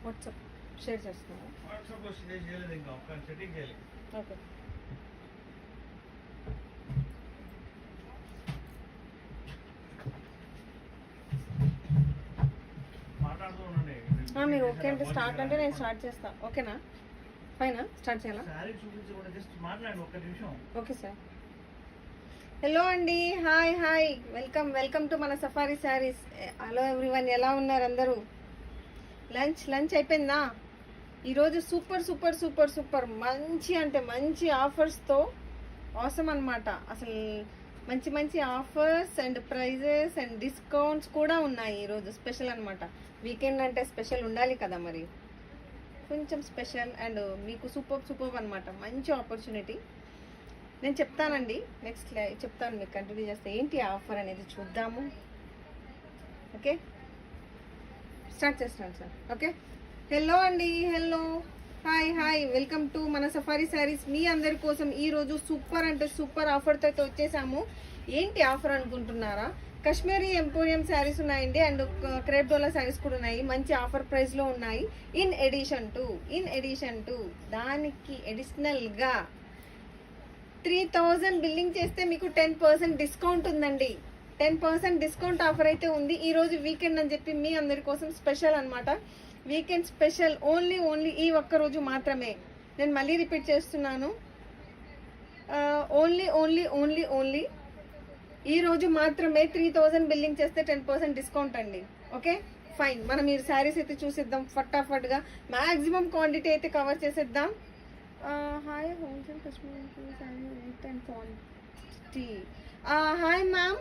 WhatsApp share చేస్తున్నాను. వాట్సాప్లో share చేయలేదు, ఇంకా ఒక సెట్టింగ్ చేయాలి. ఓకే. మాట్లాడుతూ ఉండండి. మీరు ఓకే అంటే స్టార్ట్ అంటే నేను స్టార్ట్ చేస్తాను. ఓకేనా? ఫైనా? స్టార్ట్ చేయాలా? శారీ చూపించకుండా జస్ట్ మాట్లాడండి ఒక్క నిమిషం. Okay sir. హలో అండి, hi hi, welcome welcome to మన సఫారీ శారీస్. హలో ఎవ్రీవన్, ఎలా ఉన్నారు అందరూ? లంచ్ అయిపోయిందా? ఈరోజు సూపర్ సూపర్ సూపర్ సూపర్ మంచి అంటే మంచి ఆఫర్స్తో అవసరం అనమాట. అసలు మంచి మంచి offers and prizes and discounts కూడా ఉన్నాయి. ఈరోజు స్పెషల్ అనమాట. వీకెండ్ అంటే స్పెషల్ ఉండాలి కదా, మరి కొంచెం స్పెషల్ అండ్ మీకు సూపర్ అనమాట. మంచి ఆపర్చునిటీ నేను చెప్తానండి. నెక్స్ట్ చెప్తాను, మీకు కంటిన్యూ చేస్తే ఏంటి ఆఫర్ అనేది చూద్దాము. ఓకే, స్టార్ట్ చేస్తున్నాను సార్. ఓకే, హలో అండి, hello, hi hi, welcome to మన సఫారీ శారీస్. మీ అందరి కోసం ఈరోజు సూపర్ అంటే సూపర్ ఆఫర్తో అయితే వచ్చేసాము. ఏంటి ఆఫర్ అనుకుంటున్నారా? కాశ్మీరీ ఎంపోరియం శారీస్ ఉన్నాయండి అండ్ క్రేప్ డోలా శారీస్ కూడా ఉన్నాయి. మంచి ఆఫర్ ప్రైస్లో ఉన్నాయి. ఇన్ ఎడిషన్ టు దానికి అడిషనల్గా 3000 బిల్లింగ్ చేస్తే మీకు 10% డిస్కౌంట్ ఉందండి. 10% డిస్కౌంట్ ఆఫర్ అయితే ఉంది. ఈరోజు వీకెండ్ అని చెప్పి మీ అందరి కోసం స్పెషల్ అనమాట. వీకెండ్ స్పెషల్ ఓన్లీ ఈ ఒక్కరోజు మాత్రమే. నేను మళ్ళీ రిపీట్ చేస్తున్నాను, ఓన్లీ ఈ రోజు మాత్రమే 3000 బిల్లింగ్ చేస్తే 10% డిస్కౌంట్ అండి. ఓకే ఫైన్, మనం ఈ శారీస్ అయితే చూసేద్దాం ఫటాఫట్గా. మ్యాక్సిమం క్వాంటిటీ అయితే కవర్ చేసేద్దాం. Hi wholesale customer and quantity. Hi ma'am,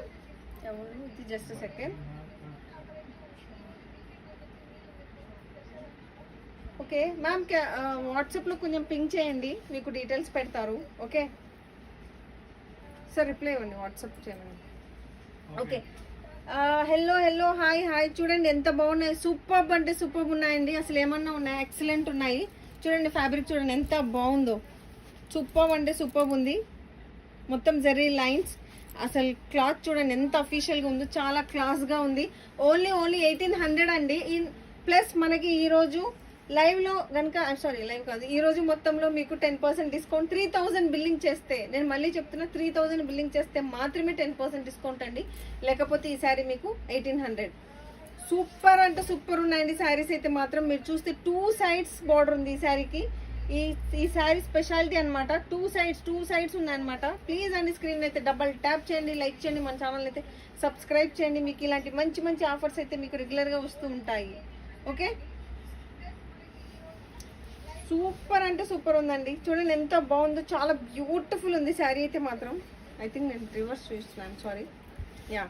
ఎవరు ఇది? Just second. ఓకే మ్యామ్, వాట్సాప్లో కొంచెం పింక్ చేయండి, మీకు డీటెయిల్స్ పెడతారు. ఓకే సార్, రిప్లై ఇవ్వండి, వాట్సాప్ చేయండి. Okay, hello hi. చూడండి ఎంత బాగున్నాయి, సూపర్ అంటే సూపర్ ఉన్నాయండి. అసలు ఏమన్నా ఉన్నాయి, ఎక్సలెంట్ ఉన్నాయి. చూడండి ఫ్యాబ్రిక్ చూడండి ఎంత బాగుందో, సూపర్ అంటే సూపర్ ఉంది. మొత్తం జరీ లైన్స్, అసలు క్లాత్ చూడండి ఎంత అఫీషియల్గా ఉందో, చాలా క్లాస్గా ఉంది. ఓన్లీ 1800 అండి. ప్లస్ మనకి ఈరోజు లైవ్లో కనుక, లైవ్ కాదు, ఈరోజు మొత్తంలో మీకు 10% డిస్కౌంట్. 3000 బిల్లింగ్ చేస్తే, నేను మళ్ళీ చెప్తున్నా, 3000 బిల్లింగ్ చేస్తే మాత్రమే 10% డిస్కౌంట్ అండి. లేకపోతే ఈ శారీ మీకు 1800. సూపర్ అంటే సూపర్ ఉన్నాయండి శారీస్ అయితే మాత్రం. మీరు చూస్తే 2 sides బార్డర్ ఉంది ఈ శారీకి. ఈ శారీ స్పెషాలిటీ అనమాట. 2 sides ఉన్నాయన్నమాట. ప్లీజ్ అండి, స్క్రీన్ అయితే డబల్ ట్యాప్ చేయండి, లైక్ చేయండి, మన ఛానల్ అయితే సబ్స్క్రైబ్ చేయండి. మీకు ఇలాంటి మంచి మంచి ఆఫర్స్ అయితే మీకు రెగ్యులర్గా వస్తూ ఉంటాయి. ఓకే, సూపర్ అంటే సూపర్ ఉందండి. చూడండి ఎంత బాగుందో, చాలా బ్యూటిఫుల్ ఉంది శారీ అయితే మాత్రం. ఐ థింక్ నేను రివర్స్ చూస్తున్నాను, సారీ. యా,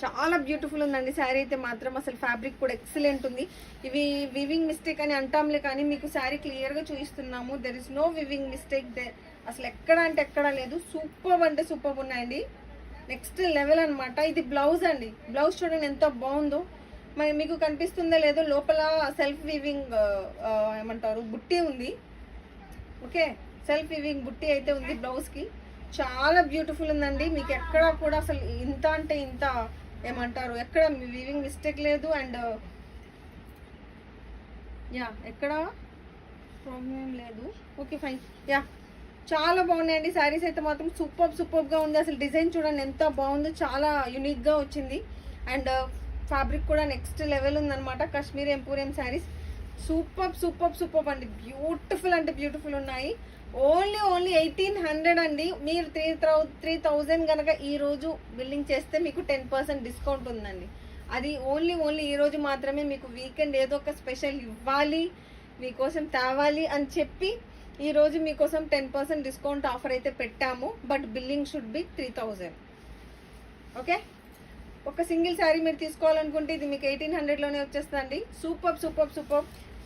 చాలా బ్యూటిఫుల్ ఉందండి శారీ అయితే మాత్రం. అసలు ఫ్యాబ్రిక్ కూడా ఎక్సలెంట్ ఉంది. ఇవి వివింగ్ మిస్టేక్ అని అంటాంలే, కానీ మీకు శారీ క్లియర్గా చూపిస్తున్నాము. There is no weaving mistake దే. అసలు ఎక్కడ అంటే ఎక్కడా లేదు. సూపర్ అంటే సూపర్ ఉన్నాయండి, నెక్స్ట్ లెవెల్ అనమాట. ఇది బ్లౌజ్ అండి. బ్లౌజ్ చూడండి ఎంత బాగుందో. మరి మీకు కనిపిస్తుందో లేదో, లోపల సెల్ఫ్ వీవింగ్ ఏమంటారు బుట్టి ఉంది. ఓకే, సెల్ఫ్ వీవింగ్ బుట్టి అయితే ఉంది బ్లౌజ్కి. చాలా బ్యూటిఫుల్ ఉందండి. మీకు ఎక్కడ కూడా అసలు ఇంత అంటే ఇంత ఏమంటారు, ఎక్కడ వీవింగ్ మిస్టేక్ లేదు. అండ్ యా, ఎక్కడ ప్రాబ్లం లేదు. Okay fine. యా, చాలా బాగున్నాయండి శారీస్ అయితే మాత్రం. సూపర్గా ఉంది. అసలు డిజైన్ చూడండి ఎంత బాగుందో, చాలా యూనిక్గా వచ్చింది. అండ్ ఫ్యాబ్రిక్ కూడా నెక్స్ట్ లెవెల్ ఉందన్నమాట. కాశ్మీరీ ఎంపోరియం శారీస్ సూపర్ అండి. బ్యూటిఫుల్ అంటే బ్యూటిఫుల్ ఉన్నాయి. ఓన్లీ 1800 అండి. మీరు 3000 కనుక ఈరోజు బిల్లింగ్ చేస్తే మీకు 10% డిస్కౌంట్ ఉందండి. అది ఓన్లీ ఈరోజు మాత్రమే. మీకు వీకెండ్ ఏదో ఒక స్పెషల్ ఇవ్వాలి, మీకోసం తేవాలి అని చెప్పి ఈరోజు మీకోసం 10% డిస్కౌంట్ ఆఫర్ అయితే పెట్టాము. But billing should be 3000. Okay, ఒక సింగిల్ శారీ మీరు తీసుకోవాలనుకుంటే ఇది మీకు 1800లోనే వచ్చేస్తుందండి. సూపర్.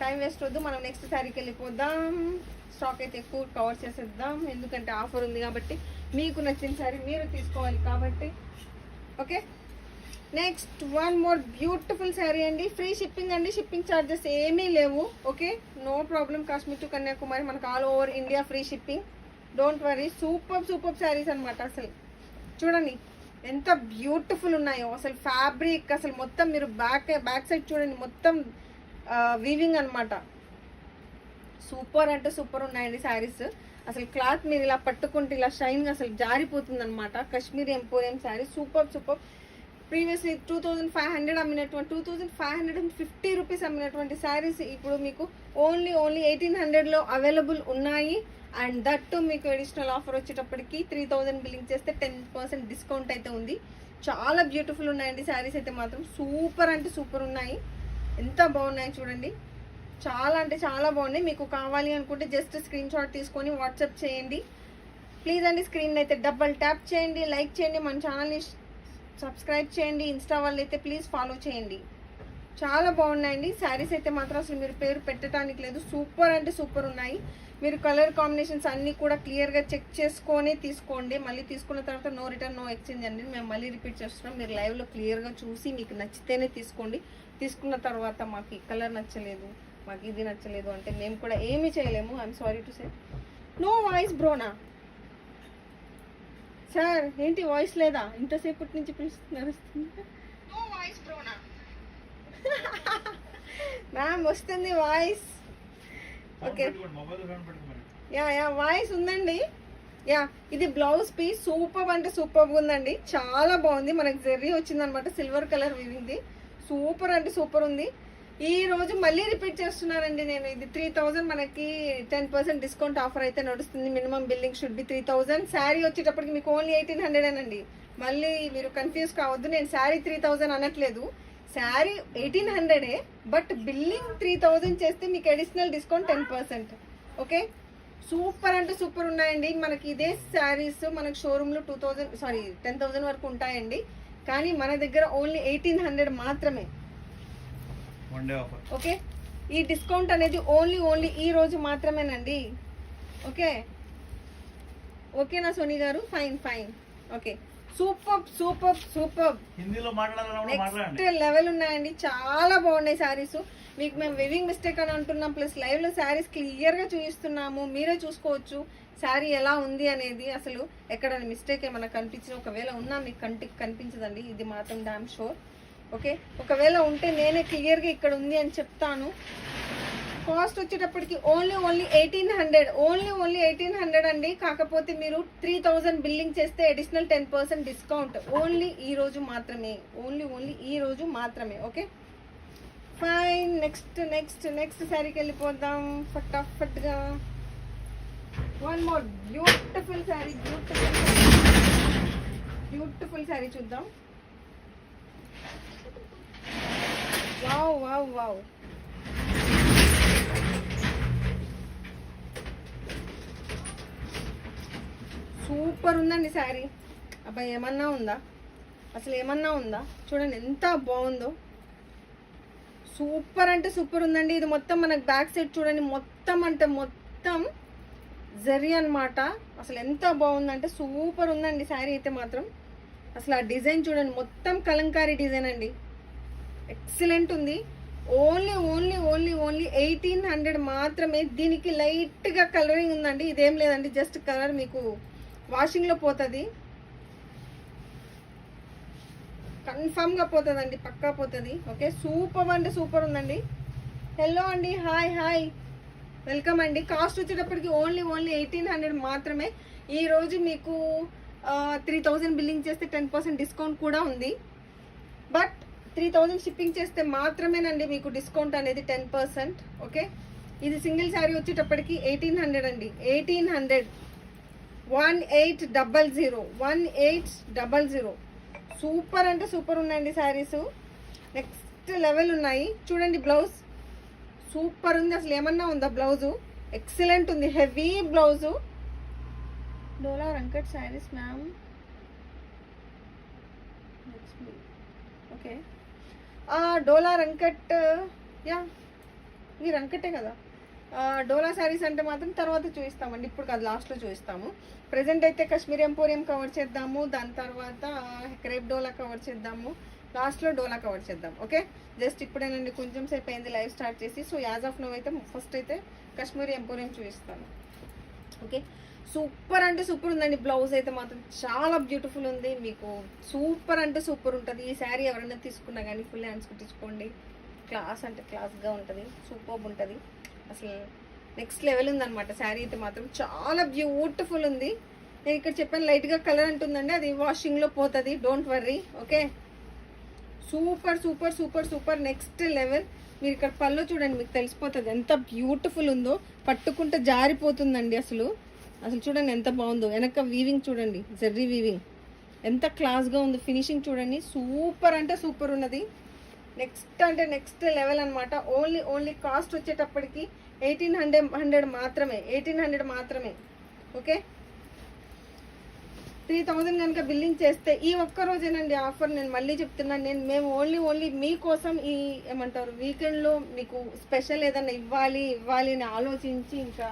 టైం వేస్ట్ వద్దు, మనం నెక్స్ట్ శారీకి వెళ్ళిపోదాం. స్టాక్ అయితే ఎక్కువ కవర్ చేసేద్దాం, ఎందుకంటే ఆఫర్ ఉంది కాబట్టి. మీకు నచ్చిన శారీ మీరు తీసుకోవాలి కాబట్టి. Okay, next one more beautiful sari అండి. ఫ్రీ షిప్పింగ్ అండి, షిప్పింగ్ ఛార్జెస్ ఏమీ లేవు. Okay, no problem. Kashmir to Kanyakumari మనకు all over India free shipping. Don't worry. Super saris అనమాట. అసలు చూడండి ఎంత బ్యూటిఫుల్ ఉన్నాయో అసలు ఫ్యాబ్రిక్ అసలు మొత్తం మీరు బ్యాక్ సైడ్ చూడండి మొత్తం వీవింగ్ అన్నమాట. సూపర్ అంటే సూపర్ ఉన్నాయండి శారీస్. అసలు క్లాత్ మీరు ఇలా పట్టుకుంటే ఇలా షైన్ అసలు జారిపోతుంది అనమాట. Kashmiri emporium sari super super. Previously 2500 అమ్మినటువంటి 2550 రూపీస్ అమ్మినటువంటి శారీస్ ఇప్పుడు మీకు ఓన్లీ 1800లో అవైలబుల్ ఉన్నాయి. అండ్ దట్ మీకు అడిషనల్ ఆఫర్ వచ్చేటప్పటికి 3000 బిల్లింగ్ చేస్తే 10% డిస్కౌంట్ అయితే ఉంది. చాలా బ్యూటిఫుల్ ఉన్నాయండి శారీస్ అయితే మాత్రం సూపర్ అంటే సూపర్ ఉన్నాయి. ఎంత బాగున్నాయి చూడండి, చాలా అంటే చాలా బాగున్నాయి. మీకు కావాలి అనుకుంటే జస్ట్ స్క్రీన్ షాట్ తీసుకొని వాట్సాప్ చేయండి ప్లీజ్ అండి. స్క్రీన్ అయితే డబల్ ట్యాప్ చేయండి, లైక్ చేయండి, మన ఛానల్ని సబ్స్క్రైబ్ చేయండి. ఇన్స్టా వాళ్ళు అయితే ప్లీజ్ ఫాలో చేయండి. చాలా బాగున్నాయండి శారీస్ అయితే మాత్రం అసలు మీరు పేరు పెట్టడానికి లేదు. సూపర్ అంటే సూపర్ ఉన్నాయి. మీరు కలర్ కాంబినేషన్స్ అన్నీ కూడా క్లియర్గా చెక్ చేసుకొని తీసుకోండి. మళ్ళీ తీసుకున్న తర్వాత నో రిటర్న్ నో ఎక్స్చేంజ్ అండి. మేము మళ్ళీ రిపీట్ చేస్తున్నాం. మీరు లైవ్లో క్లియర్గా చూసి మీకు నచ్చితేనే తీసుకోండి. తీసుకున్న తర్వాత మాకు ఈ కలర్ నచ్చలేదు, మాకు ఇది నచ్చలేదు అంటే మేము కూడా ఏమీ చేయలేము. I'm sorry to say. No voice బ్రోనా సార్, ఏంటి వాయిస్ లేదా? ఇంతసేపటి నుంచి పిలుస్తున్నారు. మ్యామ్ వస్తుంది వాయిస్. ఓకే యా వాయిస్ ఉందండి. యా ఇది బ్లౌజ్ పీస్ సూపర్ అంటే సూపర్ ఉందండి. చాలా బాగుంది. మనకి జెర్రీ వచ్చింది అనమాట, సిల్వర్ కలర్ వీవింగ్ది. సూపర్ అంటే సూపర్ ఉంది. ఈ రోజు మళ్ళీ రిపీట్ చేస్తున్నానండి నేను. ఇది 3000 మనకి 10% డిస్కౌంట్ ఆఫర్ అయితే నడుస్తుంది. Minimum billing should be 3000. Sari వచ్చేటప్పటికి మీకు ఓన్లీ 1800 అండి. మళ్ళీ మీరు కన్ఫ్యూజ్ కావద్దు, నేను శారీ 3000 అనట్లేదు. శారీ 1800 బట్ బిల్లింగ్ 3000 చేస్తే మీకు అడిషనల్ డిస్కౌంట్ 10%. ఓకే సూపర్ అంటే సూపర్ ఉన్నాయండి. మనకి ఇదే శారీస్ మనకి షోరూంలో 10,000 వరకు ఉంటాయండి. కానీ మన దగ్గర ఓన్లీ 1800 మాత్రమే. ఓకే ఈ డిస్కౌంట్ అనేది ఓన్లీ ఈ రోజు మాత్రమేనండి. ఓకే ఓకేనా సోనీ గారు? Fine okay super super super. హిందీలో నెక్స్ట్ లెవెల్ ఉన్నాయండి. చాలా బాగున్నాయి శారీస్. మీకు మేము వివింగ్ మిస్టేక్ అని అంటున్నాం, ప్లస్ లైవ్ లో శారీస్ క్లియర్ గా చూపిస్తున్నాము. మీరే చూసుకోవచ్చు శారీ ఎలా ఉంది అనేది. అసలు ఎక్కడ మిస్టేక్ ఏమైనా కనిపించిన, ఒకవేళ ఉన్నా మీకు కంటికి కనిపించదండి, ఇది మాత్రం డామ్ షోర్. ఓకే ఒకవేళ ఉంటే నేనే క్లియర్గా ఇక్కడ ఉంది అని చెప్తాను. కాస్ట్ వచ్చేటప్పటికి ఓన్లీ 1800, ఓన్లీ 1800 అండి. కాకపోతే మీరు 3000 బిల్లింగ్ చేస్తే అడిషనల్ 10% డిస్కౌంట్. ఓన్లీ ఈ రోజు మాత్రమే, ఓన్లీ ఈ రోజు మాత్రమే. Okay fine. నెక్స్ట్ శారీకి వెళ్ళిపోదాం ఫటాఫట్గా. వన్ మోర్ బ్యూటిఫుల్ శారీ చూద్దాం. వావ్ సూపర్ ఉందండి శారీ. అబ్బాయి ఏమన్నా ఉందా? అసలు ఏమన్నా ఉందా? చూడండి ఎంత బాగుందో. సూపర్ అంటే సూపర్ ఉందండి. ఇది మొత్తం మనకు బ్యాక్ సైడ్ చూడండి, మొత్తం అంటే మొత్తం జరీ అన్నమాట. అసలు ఎంత బాగుందంటే సూపర్ ఉందండి శారీ అయితే మాత్రం. అసలు ఆ డిజైన్ చూడండి, మొత్తం కలంకారీ డిజైన్ అండి. ఎక్సలెంట్ ఉంది. ఓన్లీ 1800 మాత్రమే. దీనికి లైట్గా కలరింగ్ ఉందండి, ఇదేం లేదండి, జస్ట్ కలర్ మీకు వాషింగ్లో పోతుంది, కన్ఫామ్గా పోతుందండి, పక్కా పోతుంది. ఓకే సూపర్ అంటే సూపర్ ఉందండి. హలో అండి, హాయ్ వెల్కమ్ అండి. కాస్ట్ వచ్చేటప్పటికి ఓన్లీ 1800 మాత్రమే. ఈరోజు మీకు 3000 బిల్లింగ్ చేస్తే 10% డిస్కౌంట్ కూడా ఉంది. బట్ 3000 షిప్పింగ్ చేస్తే మాత్రమేనండి మీకు డిస్కౌంట్ అనేది 10%. ఓకే ఇది సింగిల్ శారీ వచ్చేటప్పటికి 1800 అండి. 1800 1800 సూపర్ అంటే సూపర్ ఉన్నాయండి శారీస్. నెక్స్ట్ లెవెల్ ఉన్నాయి చూడండి. బ్లౌజ్ సూపర్ ఉంది. అసలు ఏమన్నా ఉందా? బ్లౌజు ఎక్సలెంట్ ఉంది, హెవీ బ్లౌజు. డోలా రంకట్ శారీస్ మ్యామ్. ఓకే డోలా రంకట్, యా ఇది రంకటే కదా. డోలా శారీస్ అంటే మాత్రం తర్వాత చూపిస్తామండి, ఇప్పుడు కాదు లాస్ట్లో చూపిస్తాము. ప్రజెంట్ అయితే కాశ్మీరీ ఎంపోరియం కవర్ చేద్దాము, దాని తర్వాత క్రేప్ డోలా కవర్ చేద్దాము, లాస్ట్లో డోలా కవర్ చేద్దాం. ఓకే జస్ట్ ఇప్పుడేనండి కొంచెం సేపు అయింది లైవ్ స్టార్ట్ చేసి. సో యాజ్ ఆఫ్ నో అయితే ఫస్ట్ అయితే కాశ్మీరీ ఎంపోరియం చూపిస్తాను. ఓకే సూపర్ అంటే సూపర్ ఉందండి. బ్లౌజ్ అయితే మాత్రం చాలా బ్యూటిఫుల్ ఉంది. మీకు సూపర్ అంటే సూపర్ ఉంటుంది. ఈ శారీ ఎవరైనా తీసుకున్నా కానీ ఫుల్ హ్యాండ్స్ కుట్టించుకోండి. క్లాస్ అంటే క్లాస్గా ఉంటుంది, సూపర్ ఉంటుంది. అసలు నెక్స్ట్ లెవెల్ ఉందన్నమాట. శారీ అయితే మాత్రం చాలా బ్యూటిఫుల్ ఉంది. నేను ఇక్కడ చెప్పాను లైట్గా కలర్ అంటుందండి, అది వాషింగ్లో పోతుంది, don't worry. Okay, super super super super next level. మీరు ఇక్కడ పళ్ళు చూడండి, మీకు తెలిసిపోతుంది ఎంత బ్యూటిఫుల్ ఉందో. పట్టుకుంటే జారిపోతుందండి అసలు. అసలు చూడండి ఎంత బాగుందో. వెనక వీవింగ్ చూడండి, జెర్రీ వీవింగ్ ఎంత క్లాస్గా ఉందో. ఫినిషింగ్ చూడండి, సూపర్ అంటే సూపర్ ఉన్నది. నెక్స్ట్ అంటే నెక్స్ట్ లెవెల్ అనమాట. ఓన్లీ కాస్ట్ వచ్చేటప్పటికి 1800 మాత్రమే, 1800 మాత్రమే. ఓకే, 3000 కనుక బిల్లింగ్ చేస్తే ఈ ఒక్క రోజేనండి ఆఫర్. నేను మళ్ళీ చెప్తున్నాను, మేము ఓన్లీ మీకోసం ఈ ఏమంటారు వీకెండ్లో మీకు స్పెషల్ ఏదన్నా ఇవ్వాలి అని ఆలోచించి ఇంకా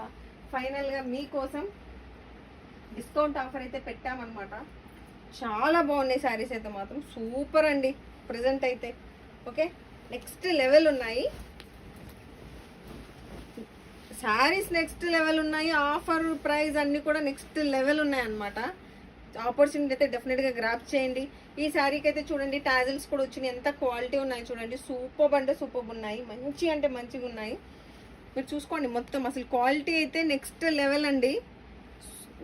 ఫైనల్గా మీకోసం డిస్కౌంట్ ఆఫర్ అయితే పెట్టామన్నమాట. చాలా బాగున్నాయి శారీస్ అయితే మాత్రం సూపర్ అండి ప్రజెంట్ అయితే. ఓకే, నెక్స్ట్ లెవెల్ ఉన్నాయి శారీస్, నెక్స్ట్ లెవెల్ ఉన్నాయి. ఆఫర్ ప్రైస్ అన్నీ కూడా నెక్స్ట్ లెవెల్ ఉన్నాయి అన్నమాట. ఆపర్చునిటీ అయితే డెఫినెట్గా గ్రాప్ చేయండి. ఈ శారీకి అయితే చూడండి టాజిల్స్ కూడా వచ్చినాయి, ఎంత క్వాలిటీ ఉన్నాయి చూడండి. సూపర్ అంటే సూపర్ ఉన్నాయి, మంచి అంటే మంచిగా ఉన్నాయి. మీరు చూసుకోండి మొత్తం అసలు క్వాలిటీ అయితే నెక్స్ట్ లెవెల్ అండి.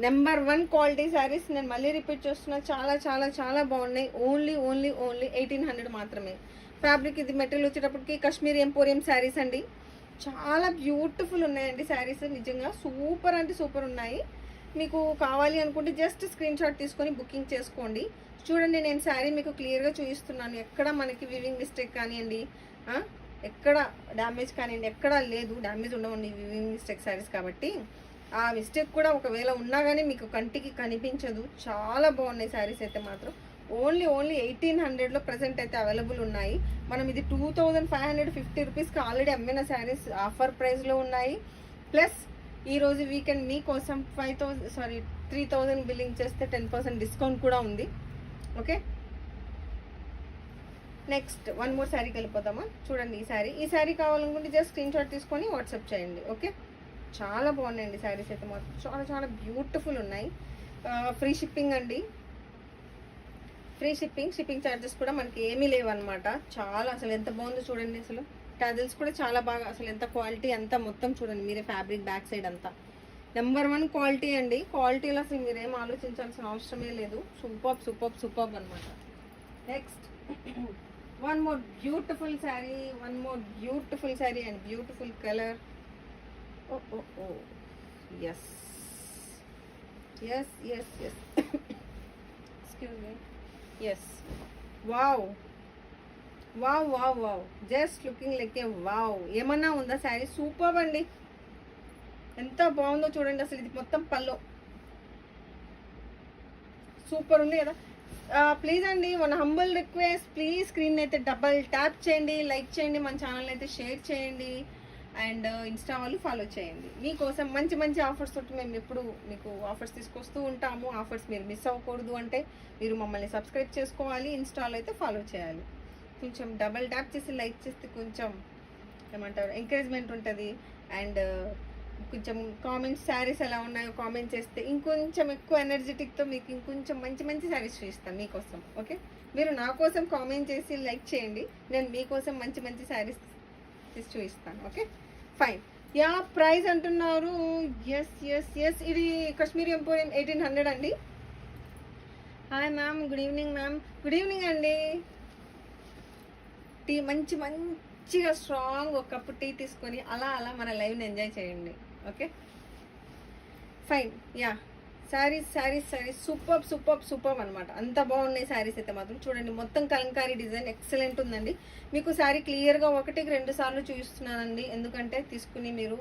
Number 1 quality saris. నేను మళ్ళీ రిపీట్ చేస్తున్నా, చాలా చాలా చాలా బాగున్నాయి. ఓన్లీ 1800 మాత్రమే. ఫ్యాబ్రిక్ ఇది మెటీరియల్ వచ్చేటప్పటికి కాశ్మీరీ ఎంపోరియం శారీస్ అండి. చాలా బ్యూటిఫుల్ ఉన్నాయండి శారీస్, నిజంగా సూపర్ అంటే సూపర్ ఉన్నాయి. మీకు కావాలి అనుకుంటే జస్ట్ స్క్రీన్ షాట్ తీసుకొని బుకింగ్ చేసుకోండి. చూడండి నేను శారీ మీకు క్లియర్గా చూపిస్తున్నాను. ఎక్కడ మనకి వివింగ్ మిస్టేక్ కానివ్వండి, ఎక్కడ డ్యామేజ్ కానివ్వండి, ఎక్కడా లేదు. డ్యామేజ్ ఉండవండి వివింగ్ మిస్టేక్ శారీస్ కాబట్టి. ఆ మిస్టేక్ కూడా ఒకవేళ ఉన్నా కానీ మీకు కంటికి కనిపించదు. చాలా బాగున్నాయి శారీస్ అయితే మాత్రం. ఓన్లీ 1800లో ప్రజెంట్ అయితే అవైలబుల్ ఉన్నాయి. మనం ఇది 2550 రూపీస్కి ఆల్రెడీ అమ్మిన శారీస్ ఆఫర్ ప్రైస్లో ఉన్నాయి. ప్లస్ ఈరోజు వీకెండ్ మీకోసం 3000 బిల్లింగ్ చేస్తే 10% డిస్కౌంట్ కూడా ఉంది. ఓకే, నెక్స్ట్ 1 మోర్ శారీకి వెళ్ళిపోతామా. చూడండి ఈ శారీ కావాలనుకుంటే జస్ట్ స్క్రీన్ షాట్ తీసుకొని వాట్సాప్ చేయండి. ఓకే, చాలా బాగున్నాయండి శారీస్ అయితే మాత్రం చాలా చాలా బ్యూటిఫుల్ ఉన్నాయి. ఫ్రీ షిప్పింగ్ అండి, ఫ్రీ షిప్పింగ్ ఛార్జెస్ కూడా మనకి ఏమీ లేవు అనమాట. చాలా అసలు ఎంత బాగుందో చూడండి. అసలు టాజిల్స్ కూడా చాలా బాగా, అసలు ఎంత క్వాలిటీ అంతా మొత్తం చూడండి మీరే. ఫ్యాబ్రిక్ బ్యాక్ సైడ్ అంతా నెంబర్ 1 క్వాలిటీ అండి. క్వాలిటీలో అసలు మీరేం ఆలోచించాల్సిన అవసరమే లేదు. సూపర్ అనమాట. Next 1 more beautiful sari and beautiful colour. Oh yes excuse me. Yes, wow, just looking like a wow. ఏమన్నా ఉందా శారీ? సూపర్ అండి, ఎంత బాగుందో చూడండి. అసలు ఇది మొత్తం పల్లో సూపర్ ఉంది కదా. ప్లీజ్ అండి, మన హంబుల్ రిక్వెస్ట్, ప్లీజ్ స్క్రీన్ అయితే డబల్ ట్యాప్ చేయండి, లైక్ చేయండి, మన ఛానల్ అయితే షేర్ చేయండి, అండ్ ఇన్స్టా వాళ్ళు ఫాలో చేయండి. మీకోసం మంచి ఆఫర్స్ తోటి మేము ఎప్పుడు మీకు ఆఫర్స్ తీసుకొస్తూ ఉంటాము. ఆఫర్స్ మీరు మిస్ అవ్వకూడదు అంటే మీరు మమ్మల్ని సబ్స్క్రైబ్ చేసుకోవాలి, ఇన్స్టాలో అయితే ఫాలో చేయాలి. కొంచెం డబల్ ట్యాప్ చేసి లైక్ చేస్తే కొంచెం ఏమంటారు ఎంకరేజ్మెంట్ ఉంటుంది. అండ్ కొంచెం కామెంట్స్ శారీస్ ఎలా ఉన్నాయో కామెంట్ చేస్తే ఇంకొంచెం ఎక్కువ ఎనర్జెటిక్తో మీకు ఇంకొంచెం మంచి శారీస్ చూపిస్తాను మీకోసం. ఓకే, మీరు నా కోసం కామెంట్ చేసి లైక్ చేయండి, నేను మీకోసం మంచి శారీస్ తీసి చూపిస్తాను. Okay, fine. యా, ప్రైస్ అంటున్నారు. ఎస్ ఇది కాశ్మీరీ ఎంపోరియం 1800 అండి. Hi ma'am, good evening ma'am. Good evening అండి. టీ మంచిగా స్ట్రాంగ్ ఒక కప్పు టీ తీసుకొని అలా మన లైవ్ని ఎంజాయ్ చేయండి. Okay, fine. Yeah, saris super అనమాట. అంత బాగున్నాయి శారీస్ అయితే మాత్రం. చూడండి మొత్తం కలంకారీ డిజైన్ ఎక్సలెంట్ ఉందండి. మీకు శారీ క్లియర్గా 1-2 సార్లు చూపిస్తున్నానండి, ఎందుకంటే తీసుకుని మీరు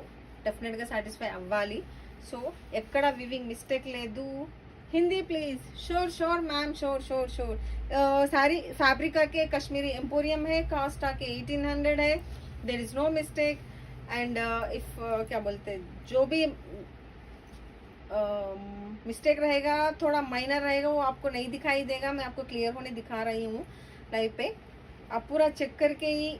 డెఫినెట్గా సాటిస్ఫై అవ్వాలి. సో ఎక్కడ వివింగ్ మిస్టేక్ లేదు. Hindi please. Sure ma'am, sure. Sari fabric आके कश्मीरी एम्पोरियम है, कास्ट आके 1800 है. There is no mistake. And if क्या बोलते हैं, जो भी मिस्टेक रहेगा थोड़ा माइनर रहेगा वो आपको नहीं दिखाई देगा. मैं आपको क्लियर होने दिखा रही हूँ लाइव पे. आप पूरा चेक करके ही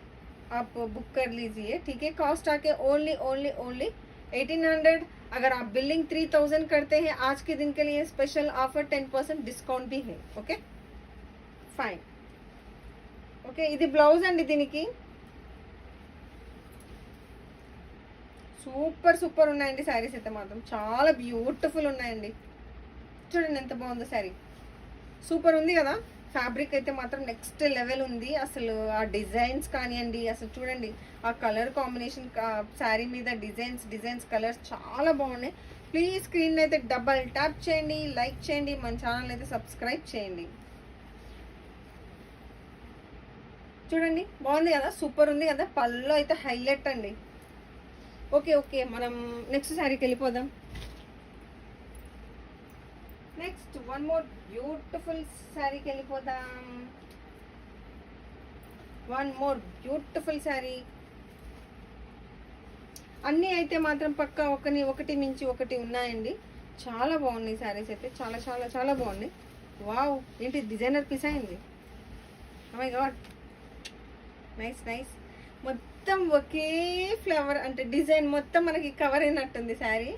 आप बुक कर लीजिए, ठीक है. कॉस्ट आके ओनली 1800. अगर आप बिलिंग 3000 करते हैं आज के दिन के लिए स्पेशल ऑफर 10% डिस्काउंट भी है ओके ఫైన్ ఓకే ఇది బ్లౌజ్ అండి దీనికి సూపర్ సూపర్ ఉన్నాయండి శారీస్ అయితే మాత్రం చాలా బ్యూటిఫుల్ ఉన్నాయండి చూడండి ఎంత బాగుందో శారీ సూపర్ ఉంది కదా ఫ్యాబ్రిక్ అయితే మాత్రం నెక్స్ట్ లెవెల్ ఉంది అసలు ఆ డిజైన్స్ కానివ్వండి అసలు చూడండి ఆ కలర్ కాంబినేషన్ శారీ మీద డిజైన్స్ కలర్స్ చాలా బాగున్నాయి ప్లీజ్ స్క్రీన్ అయితే డబల్ ట్యాప్ చేయండి లైక్ చేయండి మన ఛానల్ అయితే సబ్స్క్రైబ్ చేయండి చూడండి బాగుంది కదా సూపర్ ఉంది కదా పళ్ళు అయితే హైలైట్ అండి ఓకే ఓకే మనం నెక్స్ట్ శారీకి వెళ్ళిపోదాం నెక్స్ట్ వన్ మోర్ బ్యూటిఫుల్ శారీకి వెళ్ళిపోదాం వన్ మోర్ బ్యూటిఫుల్ శారీ అన్నీ అయితే మాత్రం పక్క ఒకటి మించి ఒకటి ఉన్నాయండి చాలా బాగున్నాయి శారీస్ అయితే చాలా చాలా చాలా బాగున్నాయి వావ్ ఏంటి డిజైనర్ పీస్ అయింది oh my god nice nice మొత్తం ఒకే ఫ్లవర్ అంటే డిజైన్ మొత్తం మనకి కవర్ అయినట్టుంది శారీ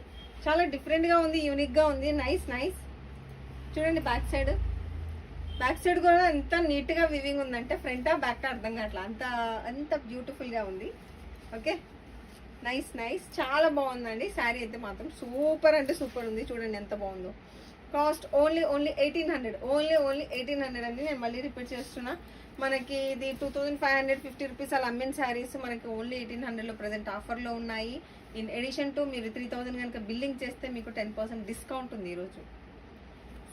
చాలా డిఫరెంట్గా ఉంది యూనిక్గా ఉంది నైస్ నైస్ చూడండి బ్యాక్ సైడ్ కూడా ఎంత నీట్గా వివింగ్ ఉందంటే ఫ్రంట్ బ్యాక్ అర్థం కావట్లా అంత బ్యూటిఫుల్గా ఉంది ఓకే నైస్ నైస్ చాలా బాగుందండి శారీ అయితే మాత్రం సూపర్ అంటే సూపర్ ఉంది చూడండి ఎంత బాగుందో కాస్ట్ ఓన్లీ 1800 ఓన్లీ 1800 అండి నేను మళ్ళీ రిపీట్ చేస్తున్నా మనకి ఇది 2550 రూపీస్ అలా అమ్మిన శారీస్ మనకి ఓన్లీ 1800లో ప్రజెంట్ ఆఫర్లో ఉన్నాయి ఇన్ ఎడిషన్ టు మీరు 3000 కనుక బిల్లింగ్ చేస్తే మీకు 10% డిస్కౌంట్ ఉంది ఈరోజు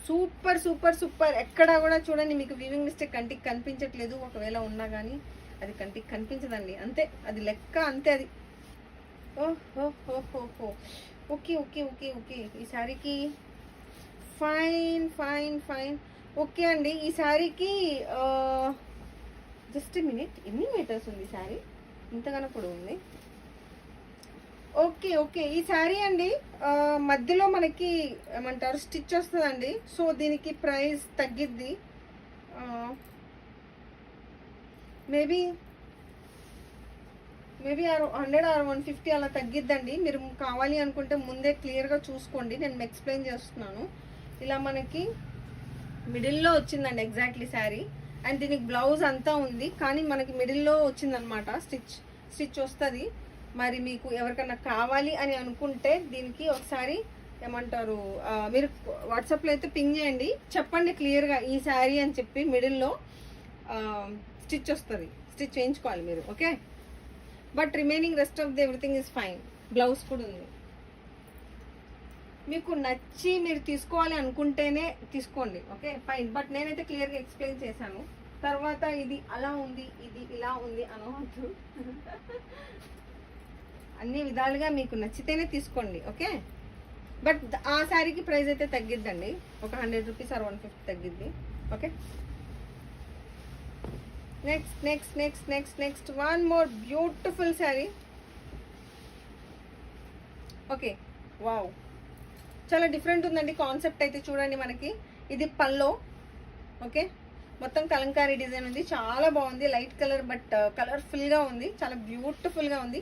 సూపర్ సూపర్ సూపర్ ఎక్కడా కూడా చూడండి మీకు వీవింగ్ మిస్టేక్ కంటికి కనిపించట్లేదు ఒకవేళ ఉన్నా కానీ అది కంటికి కనిపించదండి అంతే అది లెక్క అంతే అది ఓహో ఓకే ఓకే ఓకే ఓకే ఈ శారీకి ఫైన్ ఫైన్ ఫైన్ ఓకే అండి ఈ శారీకి జస్ట్ మినిట్ ఎన్ని మీటర్స్ ఉంది శారీ ఇంతగానో కూడా ఉంది ఓకే ఓకే ఈ శారీ అండి మధ్యలో మనకి ఏమంటారు స్టిచ్ వస్తుందండి సో దీనికి ప్రైస్ తగ్గిద్ది మేబీ 100 or 150 అలా తగ్గిద్దండి మీరు కావాలి అనుకుంటే ముందే క్లియర్గా చూసుకోండి నేను ఎక్స్ప్లెయిన్ చేస్తున్నాను ఇలా మనకి మిడిల్లో వచ్చిందండి ఎగ్జాక్ట్లీ శారీ అండ్ దీనికి బ్లౌజ్ అంతా ఉంది కానీ మనకి మిడిల్లో వచ్చిందనమాట స్టిచ్ వస్తుంది మరి మీకు ఎవరికన్నా కావాలి అని అనుకుంటే దీనికి ఒకసారి ఏమంటారు మీరు వాట్సాప్లో అయితే పింగ్ చేయండి చెప్పండి క్లియర్గా ఈ శారీ అని చెప్పి మిడిల్లో స్టిచ్ వస్తుంది స్టిచ్ వేయించుకోవాలి మీరు okay but remaining rest of the everything is fine blouse కూడా ఉంది మీకు నచ్చి మీరు తీసుకోవాలి అనుకుంటేనే తీసుకోండి ఓకే ఫైన్ బట్ నేనైతే క్లియర్గా ఎక్స్ప్లెయిన్ చేశాను తర్వాత ఇది అలా ఉంది ఇది ఇలా ఉంది అనవద్దు అన్ని విధాలుగా మీకు నచ్చితేనే తీసుకోండి ఓకే బట్ ఆ శారీకి ప్రైస్ అయితే తగ్గిద్దండి ఒక 100 రూపీస్ ఆర్ 150 తగ్గిద్ది okay next one more beautiful sari okay wow చాలా డిఫరెంట్ ఉందండి కాన్సెప్ట్ అయితే చూడండి మనకి ఇది పల్లో ఓకే మొత్తం కలంకారీ డిజైన్ ఉంది చాలా బాగుంది లైట్ కలర్ బట్ కలర్ఫుల్గా ఉంది చాలా బ్యూటిఫుల్గా ఉంది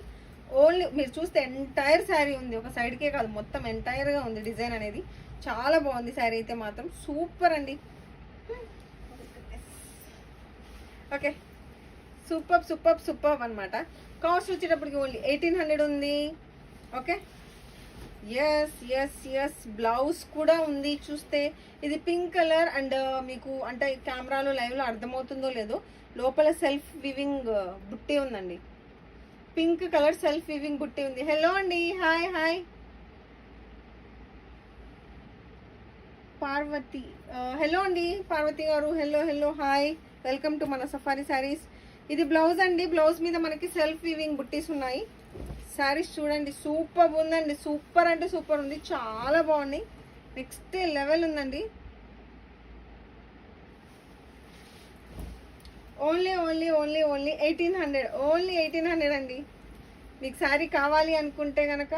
ఓన్లీ మీరు చూస్తే ఎంటైర్ శారీ ఉంది ఒక సైడ్కే కాదు మొత్తం ఎంటైర్గా ఉంది డిజైన్ అనేది చాలా బాగుంది శారీ అయితే మాత్రం సూపర్ అండి ఓకే సూపర్ అనమాట కాస్ట్ వచ్చేటప్పటికి ఓన్లీ 1800 ఉంది ఓకే ఎస్ బ్లౌజ్ కూడా ఉంది చూస్తే ఇది పింక్ కలర్ అండ్ మీకు అంటే కెమెరాలో లైవ్లో అర్థమవుతుందో లేదో లోపల సెల్ఫ్ వివింగ్ బుట్టి ఉందండి పింక్ కలర్ సెల్ఫ్ వివింగ్ బుట్టి ఉంది హలో అండి హాయ్ పార్వతి హలో అండి పార్వతి గారు హలో హాయ్ వెల్కమ్ టు మన సఫారీ శారీస్ ఇది బ్లౌజ్ అండి బ్లౌజ్ మీద మనకి సెల్ఫ్ వివింగ్ బుట్టీస్ ఉన్నాయి శారీస్ చూడండి సూపర్ ఉందండి సూపర్ అంటే సూపర్ ఉంది చాలా బాగున్నాయి నెక్స్ట్ లెవెల్ ఉందండి ఓన్లీ 1800 ఓన్లీ 1800 అండి మీకు శారీ కావాలి అనుకుంటే కనుక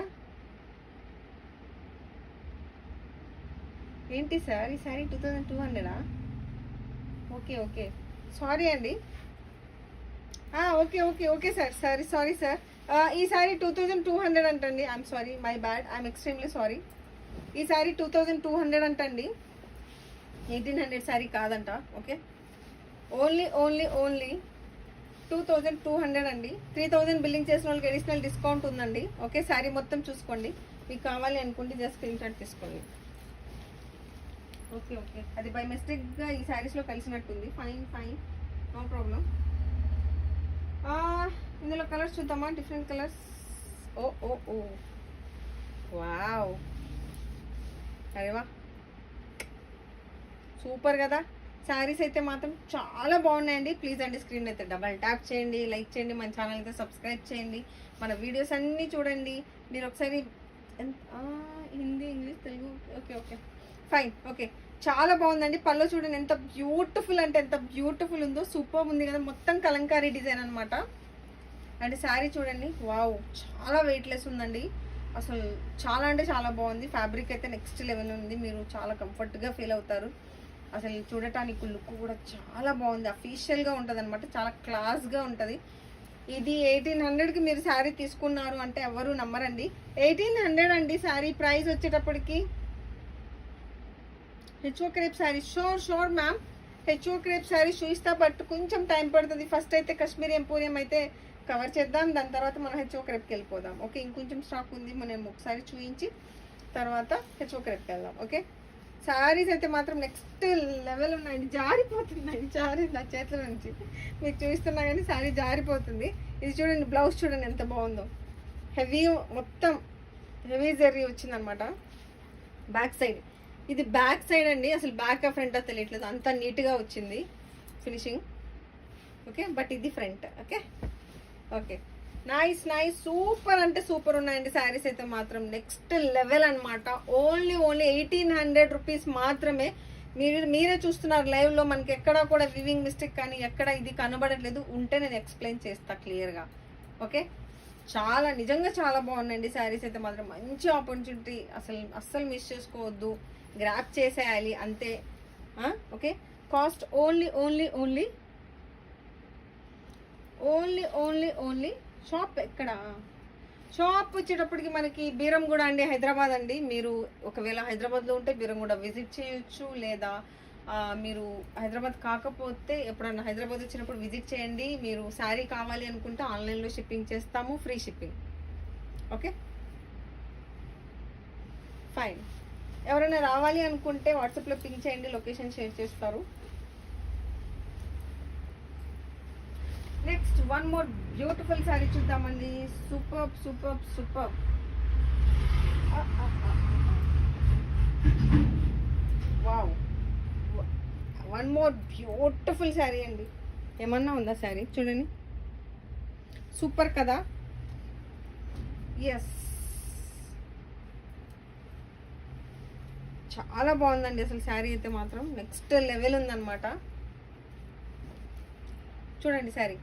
ఏంటి సార్ ఈ శారీ 2200 ఓకే సారీ అండి ఓకే సార్ సారీ సార్ ఈ సారీ 2200 అంటండి. I'm sorry, my bad, I'm extremely sorry. ఈ సారీ 2200 అంటండి, 1800 సారీ కాదంట. ఓకే, ఓన్లీ ఓన్లీ ఓన్లీ 2200 అండి. 3000 బిల్లింగ్ చేసిన వాళ్ళకి అడిషనల్ డిస్కౌంట్ ఉందండి. ఓకే, సారీ మొత్తం చూసుకోండి, మీకు కావాలి అనుకుంటే జస్ట్ స్క్రీన్ షాట్ తీసుకోండి. ఓకే ఓకే, అది బై మిస్టేక్గా ఈ శారీస్లో కలిసినట్టుంది. Fine fine, no problem. ఇందులో కలర్స్ చూద్దామా, డిఫరెంట్ కలర్స్. ఓ ఓ ఓ, వావ్, అరేవా, సూపర్ కదా. శారీస్ అయితే మాత్రం చాలా బాగున్నాయండి. ప్లీజ్ అండి స్క్రీన్ అయితే డబల్ ట్యాప్ చేయండి, లైక్ చేయండి, మన ఛానల్ అయితే సబ్స్క్రైబ్ చేయండి, మన వీడియోస్ అన్నీ చూడండి. మీరు ఒకసారి Hindi, English, Telugu, okay okay fine. Okay, చాలా బాగుందండి. పళ్ళు చూడండి ఎంత బ్యూటిఫుల్ అంటే ఎంత బ్యూటిఫుల్ ఉందో, సూపర్ ఉంది కదా. మొత్తం కలంకారీ డిజైన్ అనమాట. అండ్ శారీ చూడండి, వావ్, చాలా వెయిట్లెస్ ఉందండి. అసలు చాలా అంటే చాలా బాగుంది. ఫ్యాబ్రిక్ అయితే నెక్స్ట్ లెవెల్ ఉంది, మీరు చాలా కంఫర్ట్గా ఫీల్ అవుతారు. అసలు చూడటానికి లుక్ కూడా చాలా బాగుంది, అఫీషియల్గా ఉంటుంది అనమాట, చాలా క్లాస్గా ఉంటుంది. ఇది 1800కి మీరు శారీ తీసుకున్నారు అంటే ఎవరు నమ్మరండి. 1800 అండి శారీ ప్రైస్ వచ్చేటప్పటికి. హెచ్ఓ క్రేప్ శారీ, షోర్ sure ma'am, HO crepe sari చూస్తా, బట్ కొంచెం టైం పడుతుంది. ఫస్ట్ అయితే కాశ్మీరీ ఎంపోరియం అయితే కవర్ చేద్దాం, దాని తర్వాత మనం హెచ్ఓ క్రేప్కి వెళ్ళిపోదాం. ఓకే, ఇంకొంచెం స్టాక్ ఉంది, మనం ఒకసారి చూపించి తర్వాత హెచ్ఓ క్రేప్కి వెళ్దాం. ఓకే, శారీస్ అయితే మాత్రం నెక్స్ట్ లెవెల్ ఉన్నాయండి. జారిపోతుందండి శారీ నా చేతుల నుంచి, మీకు చూపిస్తున్నా కానీ శారీ జారిపోతుంది. ఇది చూడండి, బ్లౌజ్ చూడండి ఎంత బాగుందో, హెవీ, మొత్తం హెవీ జరీ వచ్చిందనమాట. బ్యాక్ సైడ్, ఇది బ్యాక్ సైడ్ అండి, అసలు బ్యాక్ ఫ్రంట్ తెలియట్లేదు, అంత నీట్గా వచ్చింది ఫినిషింగ్. ఓకే, బట్ ఇది front. Okay okay, nice nice, super అంటే సూపర్ ఉన్నాయండి శారీస్ అయితే మాత్రం నెక్స్ట్ లెవెల్ అనమాట. ఓన్లీ ఓన్లీ 1800 రూపీస్ మాత్రమే. మీరే చూస్తున్నారు లైవ్లో, మనకి ఎక్కడా కూడా వివింగ్ మిస్టేక్ కానీ ఎక్కడ ఇది కనబడట్లేదు. ఉంటే నేను ఎక్స్ప్లెయిన్ చేస్తా క్లియర్గా. ఓకే, చాలా నిజంగా చాలా బాగున్నాయండి శారీస్ అయితే మాత్రం. మంచి ఆపర్చునిటీ, అస్సలు మిస్ చేసుకోవద్దు, గ్రాప్ చేసేయాలి అంతే. Okay, cost only only only only only only shop ఎక్కడ, షాప్ వచ్చేటప్పటికి మనకి బీరంగూడ అండి, హైదరాబాద్ అండి. మీరు ఒకవేళ హైదరాబాద్లో ఉంటే బీరంగూడ విజిట్ చేయొచ్చు, లేదా మీరు హైదరాబాద్ కాకపోతే ఎప్పుడన్నా హైదరాబాద్ వచ్చినప్పుడు విజిట్ చేయండి. మీరు శారీ కావాలి అనుకుంటే ఆన్లైన్లో షిప్పింగ్ చేస్తాము, ఫ్రీ షిప్పింగ్. ఓకే ఫైన్, ఎవరైనా రావాలి అనుకుంటే వాట్సాప్లో పింక్ చేయండి, లొకేషన్ షేర్ చేస్తారు. Next one more beautiful sari చూద్దామండి. Super super super, wow, one more beautiful sari అండి. ఏమన్నా ఉందా శారీ చూడండి, సూపర్ కదా. ఎస్, చాలా బాగుందండి అసలు శారీ అయితే మాత్రం నెక్స్ట్ లెవెల్ ఉందన్నమాట. చూడండి sari.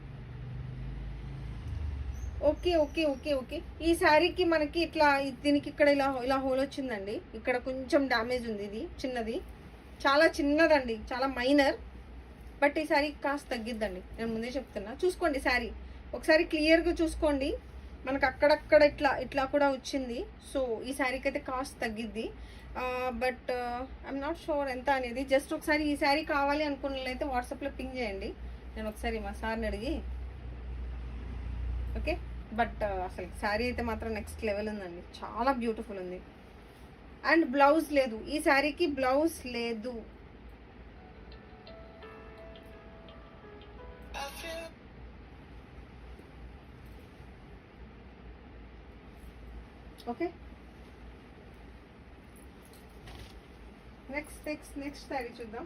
Okay okay okay okay, ఈ శారీకి మనకి ఇట్లా దీనికి ఇక్కడ ఇలా ఇలా హోల్ వచ్చిందండి, ఇక్కడ కొంచెం డ్యామేజ్ ఉంది, ఇది చిన్నది, చాలా చిన్నదండి, చాలా మైనర్. బట్ ఈ శారీ కాస్ట్ తగ్గిద్దండి, నేను ముందే చెప్తున్నా. చూసుకోండి శారీ ఒకసారి క్లియర్గా చూసుకోండి, మనకు అక్కడక్కడ ఇట్లా ఇట్లా కూడా వచ్చింది. సో ఈ శారీకి అయితే కాస్ట్ తగ్గిద్ది, బట్ ఐఎమ్ నాట్ షూర్ ఎంత అనేది. జస్ట్ ఒకసారి ఈ శారీ కావాలి అనుకున్నట్లయితే వాట్సాప్లో పింగ్ చేయండి, నేను ఒకసారి మా సార్ని అడిగి. ఓకే, బట్ అసలు శారీ అయితే మాత్రం నెక్స్ట్ లెవెల్ ఉందండి, చాలా బ్యూటిఫుల్ ఉంది. అండ్ బ్లౌజ్ లేదు ఈ శారీకి, బ్లౌజ్ లేదు. ఓకే, నెక్స్ట్ శారీ చూద్దాం.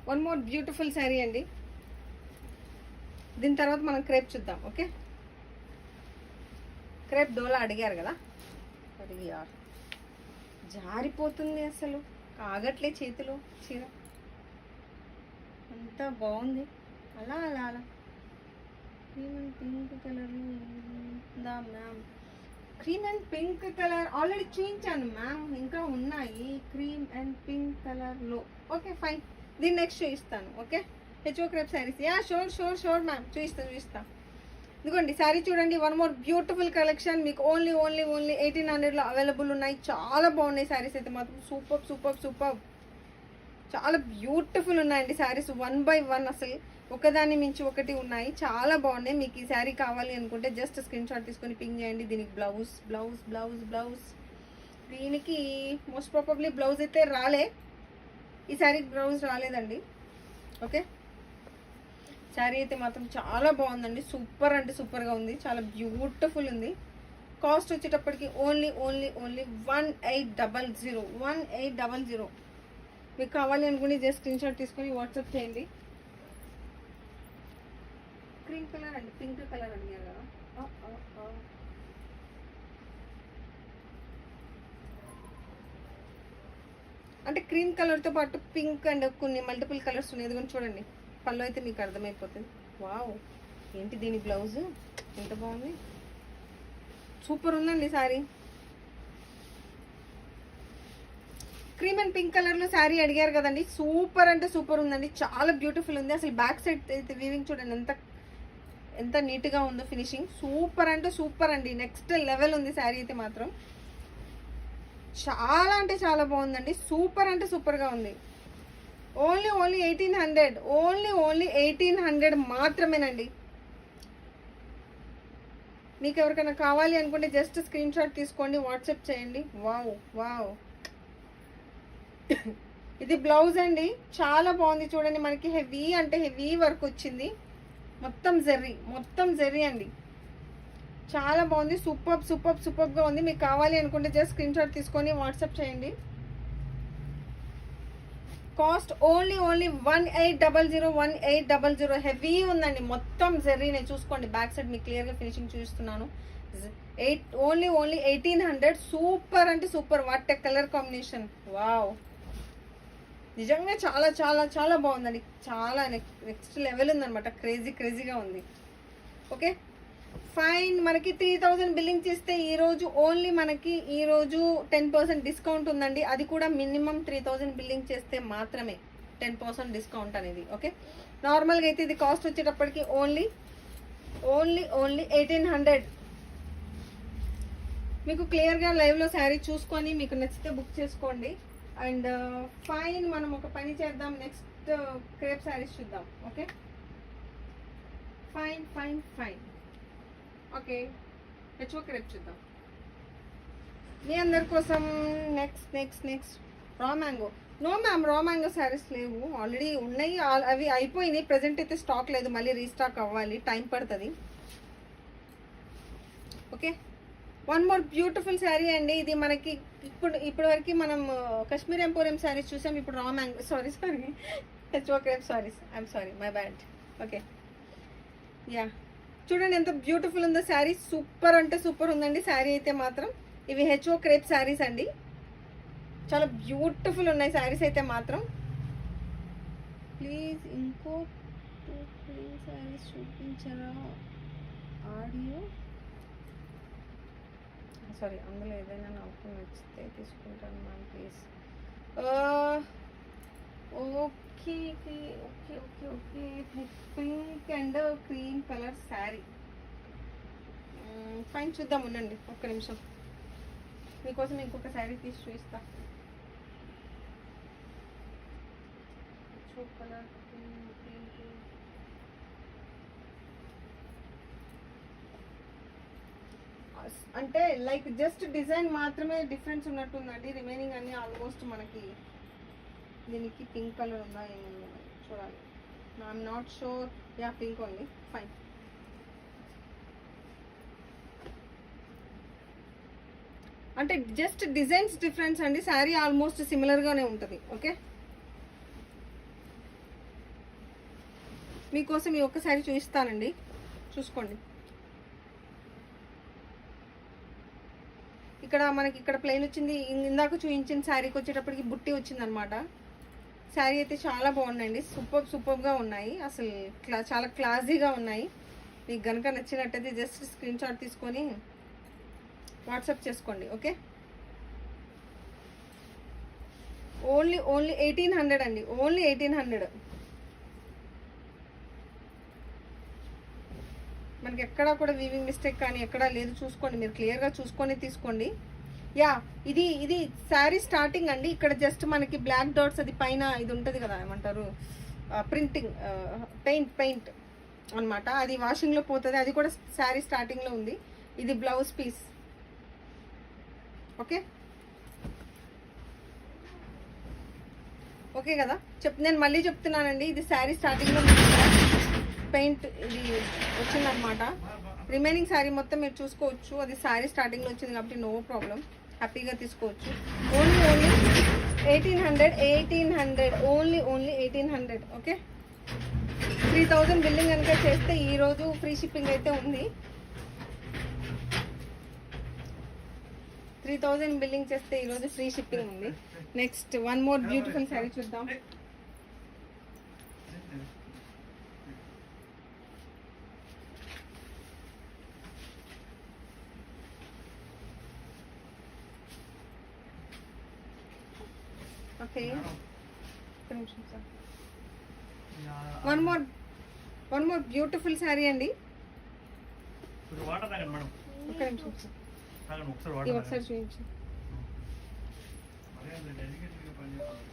వన్ మోర్ బ్యూటిఫుల్ శారీ అండి. దీని తర్వాత మనం క్రేప్ చూద్దాం. ఓకే, క్రేప్ డోలా అడిగారు కదా, అడిగారు, జారిపోతుంది అసలు, ఆగట్లే చేతిలో చీర, అంతా బాగుంది. అలా అలా, 3 పింక్ కలర్ దా ma'am, cream and pink colour already చూపించాను మ్యామ్, ఇంకా ఉన్నాయి క్రీమ్ అండ్ పింక్ కలర్లో. ఓకే ఫైన్, దీన్ని నెక్స్ట్ చూపిస్తాను. Okay HO crepe saris, ya sure sure sure ma'am, చూపిస్తా. ఇదిగోండి శారీ చూడండి, వన్ మోర్ బ్యూటిఫుల్ కలెక్షన్ మీకు ఓన్లీ 1800లో అవైలబుల్ ఉన్నాయి. చాలా బాగున్నాయి శారీస్ అయితే మాత్రం, సూపర్ చాలా బ్యూటిఫుల్ ఉన్నాయండి శారీస్, 1 by 1 అసలు ఒకదాన్ని మించి ఒకటి ఉన్నాయి, చాలా బాగున్నాయి. మీకు ఈ శారీ కావాలి అనుకుంటే జస్ట్ స్క్రీన్ షాట్ తీసుకొని పింగ్ చేయండి. దీనికి బ్లౌజ్ దీనికి మోస్ట్ ప్రాబబ్లీ బ్లౌజ్ అయితే రాలే, ఈ శారీకి బ్లౌజ్ రాలేదండి. ఓకే శారీ అయితే మాత్రం చాలా బాగుందండి, సూపర్ అంటే సూపర్గా ఉంది, చాలా బ్యూటిఫుల్ ఉంది. కాస్ట్ వచ్చేటప్పటికి ఓన్లీ 1800. మీకు కావాలి అనుకుని జస్ట్ స్క్రీన్ షాట్ తీసుకొని వాట్సాప్ చేయండి. క్రీమ్ కలర్ అండి, పింక్ కలర్ అడిగారు కదా. అంటే క్రీమ్ కలర్తో పాటు పింక్ అండ్ కొన్ని మల్టిపుల్ కలర్స్ ఉన్నాయి. ఇది చూడండి, పళ్ళు అయితే మీకు అర్థమైపోతుంది. వావ్, ఏంటి దీని బ్లౌజ్ ఎంత బాగుంది, సూపర్ ఉందండి శారీ. క్రీమ్ అండ్ పింక్ కలర్లో శారీ అడిగారు కదండి, సూపర్ అంటే సూపర్ ఉందండి, చాలా బ్యూటిఫుల్ ఉంది. అసలు బ్యాక్ సైడ్ అయితే వీవింగ్ చూడండి ఎంత నీట్గా ఉందో, ఫినిషింగ్ సూపర్ అంటే సూపర్ అండి, నెక్స్ట్ లెవెల్ ఉంది శారీ అయితే మాత్రం. చాలా అంటే చాలా బాగుందండి, సూపర్ అంటే సూపర్గా ఉంది. ఓన్లీ 1800, ఓన్లీ 1800 మాత్రమేనండి. మీకు ఎవరికైనా కావాలి అనుకుంటే జస్ట్ స్క్రీన్ షాట్ తీసుకోండి, వాట్సాప్ చేయండి. వావ్ ఇది బ్లౌజ్ అండి, చాలా బాగుంది చూడండి. మనకి హెవీ అంటే హెవీ వర్క్ వచ్చింది, మొత్తం జెర్రీ అండి, చాలా బాగుంది. సూపర్గా ఉంది. మీకు కావాలి అనుకుంటే జస్ట్ స్క్రీన్ షాట్ తీసుకొని వాట్సాప్ చేయండి. Cost only 1800. హెవీ ఉందండి, మొత్తం జెర్రీనే. చూసుకోండి బ్యాక్ సైడ్ మీకు క్లియర్గా ఫినిషింగ్ చూపిస్తున్నాను. ఓన్లీ 1800. సూపర్ అంటే super, what a colour combination, wow, నిజంగా చాలా చాలా చాలా బాగుందండి, చాలా నెక్స్ట్ లెవెల్ ఉందన్నమాట, క్రేజీగా ఉంది. ఓకే ఫైన్, మనకి 3000 బిల్లింగ్ చేస్తే ఈరోజు 10% డిస్కౌంట్ ఉందండి. అది కూడా మినిమం 3000 బిల్లింగ్ చేస్తే మాత్రమే 10% డిస్కౌంట్ అనేది. ఓకే నార్మల్గా అయితే ఇది కాస్ట్ వచ్చేటప్పటికి ఓన్లీ 1800. మీకు క్లియర్గా లైవ్లో శారీ చూసుకొని మీకు నచ్చితే బుక్ చేసుకోండి. అండ్ ఫైన్, మనం ఒక పని చేద్దాం, నెక్స్ట్ క్రేప్ శారీస్ చూద్దాం. Okay fine. Okay HO crepe చూద్దాం మీ అందరి కోసం. Next raw mango. No ma'am, raw mango saris లేవు, ఆల్రెడీ ఉన్నాయి, అవి అయిపోయినాయి. ప్రజెంట్ అయితే స్టాక్ లేదు, మళ్ళీ రీస్టాక్ అవ్వాలి, టైం పడుతుంది. Okay one more beautiful sari అండి. ఇది మనకి ఇప్పటి వరకు మనం కాశ్మీర్ ఎంపోరియం శారీస్ చూసాం, ఇప్పుడు raw mango sorry HO crepe saris, I'm sorry, my bad. Okay yeah చూడండి ఎంత బ్యూటిఫుల్ ఉందో శారీ, సూపర్ అంటే సూపర్ ఉందండి శారీ అయితే మాత్రం. ఇవి హెచ్ఓ క్రేప్ శారీస్ అండి, చాలా బ్యూటిఫుల్ ఉన్నాయి శారీస్ అయితే మాత్రం. ప్లీజ్ ఇంకో 2 క్రీమ్ శారీస్ చూపించరా, ఆడియో సారీ, అందులో ఏదైనా నాకు నచ్చితే తీసుకుంటాను ma'am please. Okay pink and cream colour sari, fine చూద్దాం, ఉండండి ఒక్క నిమిషం, మీకోసం ఇంకొక శారీ తీసి చూపిస్తా. కలర్ అంటే లైక్ జస్ట్ డిజైన్ మాత్రమే డిఫరెన్స్ ఉన్నట్టుందండి, రిమైనింగ్ అన్ని ఆల్మోస్ట్ మనకి. దీనికి పింక్ కలర్ ఉందా ఏముంది చూడాలి, I'm not sure. Yeah pink only, fine. అంటే జస్ట్ డిజైన్స్ డిఫరెన్స్ అండి, శారీ ఆల్మోస్ట్ సిమిలర్గానే ఉంటుంది. ఓకే మీకోసం ఈ ఒక్క శారీ చూపిస్తానండి, చూసుకోండి. ఇక్కడ మనకి ప్లెయిన్ వచ్చింది, ఇందాక చూపించిన శారీకి వచ్చేటప్పటికి బుట్టి వచ్చింది అనమాట. శారీ అయితే చాలా బాగున్నాయండి, సూపర్గా ఉన్నాయి, అసలు చాలా క్లాసీగా ఉన్నాయి. మీకు కనుక నచ్చినట్టయితే జస్ట్ స్క్రీన్ షాట్ తీసుకొని వాట్సాప్ చేసుకోండి. ఓకే, ఓన్లీ 1800 అండి, ఓన్లీ 1800. మనకి ఎక్కడా కూడా వీవింగ్ మిస్టేక్ కానీ ఎక్కడా లేదు, చూసుకోండి మీరు క్లియర్గా చూసుకొని తీసుకోండి. యా, ఇది శారీ స్టార్టింగ్ అండి. ఇక్కడ జస్ట్ మనకి బ్లాక్ డాట్స్ అది పైన ఇది ఉంటుంది కదా, ఏమంటారు ప్రింటింగ్ పెయింట్ అన్నమాట. అది వాషింగ్లో పోతుంది, అది కూడా శారీ స్టార్టింగ్లో ఉంది. ఇది బ్లౌజ్ పీస్. ఓకే ఓకే కదా, నేను మళ్ళీ చెప్తున్నానండి, ఇది శారీ స్టార్టింగ్లో పెయింట్ ఇది వచ్చిందనమాట. రిమైనింగ్ శారీ మొత్తం మీరు చూసుకోవచ్చు, అది శారీ స్టార్టింగ్లో వచ్చింది కాబట్టి నో ప్రాబ్లం, హ్యాపీగా తీసుకోవచ్చు. Only 1800, only 1800. ఓకే, 3000 బిల్లింగ్ కనుక చేస్తే ఈరోజు ఫ్రీ షిప్పింగ్ అయితే ఉంది. 3000 బిల్లింగ్ చేస్తే ఈరోజు ఫ్రీ షిప్పింగ్ ఉంది. Next one more beautiful sari చూద్దాం. Okay, one more beautiful sari అండి. వాటర్ తాగండి మేడం, ఒక్క నిమిషం సార్, తాగండి ఒకసారి ఇది వాటర్ ఒకసారి చూపించు. డెడికేటెడ్గా పనిచేస్తాను.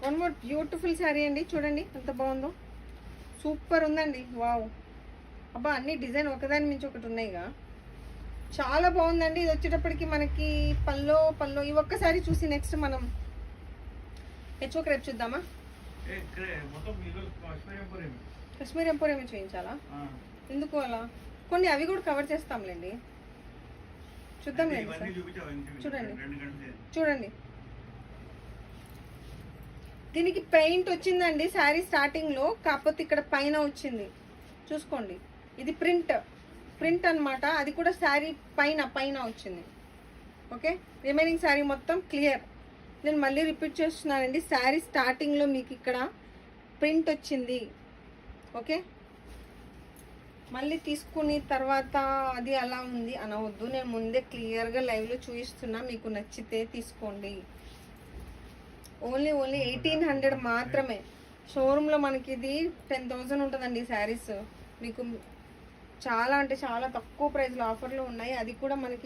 వన్ మోర్ బ్యూటిఫుల్ శారీ అండి, చూడండి ఎంత బాగుందో, సూపర్ ఉందండి. వావ్, అబ్బా అన్ని డిజైన్ ఒకదాని మించి ఒకటి ఉన్నాయిగా, చాలా బాగుందండి. ఇది వచ్చేటప్పటికి మనకి పల్లో ఈ ఒక్కసారి చూసి నెక్స్ట్ మనం హెచ్ఓకి రేపు చూద్దామా. కాశ్మీర్ ఎంపోరియం చూపించాలా, ఎందుకు అలా? కొన్ని అవి కూడా కవర్ చేస్తాంలేండి, చూద్దాంలేండి సార్. చూడండి దీనికి పెయింట్ వచ్చిందండి శారీ స్టార్టింగ్లో, కాకపోతే ఇక్కడ పైన వచ్చింది చూసుకోండి. ఇది ప్రింట్ అన్నమాట, అది కూడా శారీ పైన వచ్చింది. ఓకే, రిమైనింగ్ శారీ మొత్తం క్లియర్. నేను మళ్ళీ రిపీట్ చేస్తున్నానండి, శారీ స్టార్టింగ్లో మీకు ఇక్కడ ప్రింట్ వచ్చింది. ఓకే, మళ్ళీ తీసుకుని తర్వాత అది అలా ఉంది అనవద్దు, నేను ముందే క్లియర్గా లైవ్లో చూపిస్తున్నా, మీకు నచ్చితే తీసుకోండి. ఓన్లీ 1800 మాత్రమే. షోరూంలో మనకి ఇది 10,000 ఉంటుందండి శారీస్. మీకు చాలా అంటే చాలా తక్కువ ప్రైస్లో ఆఫర్లు ఉన్నాయి, అది కూడా మనకి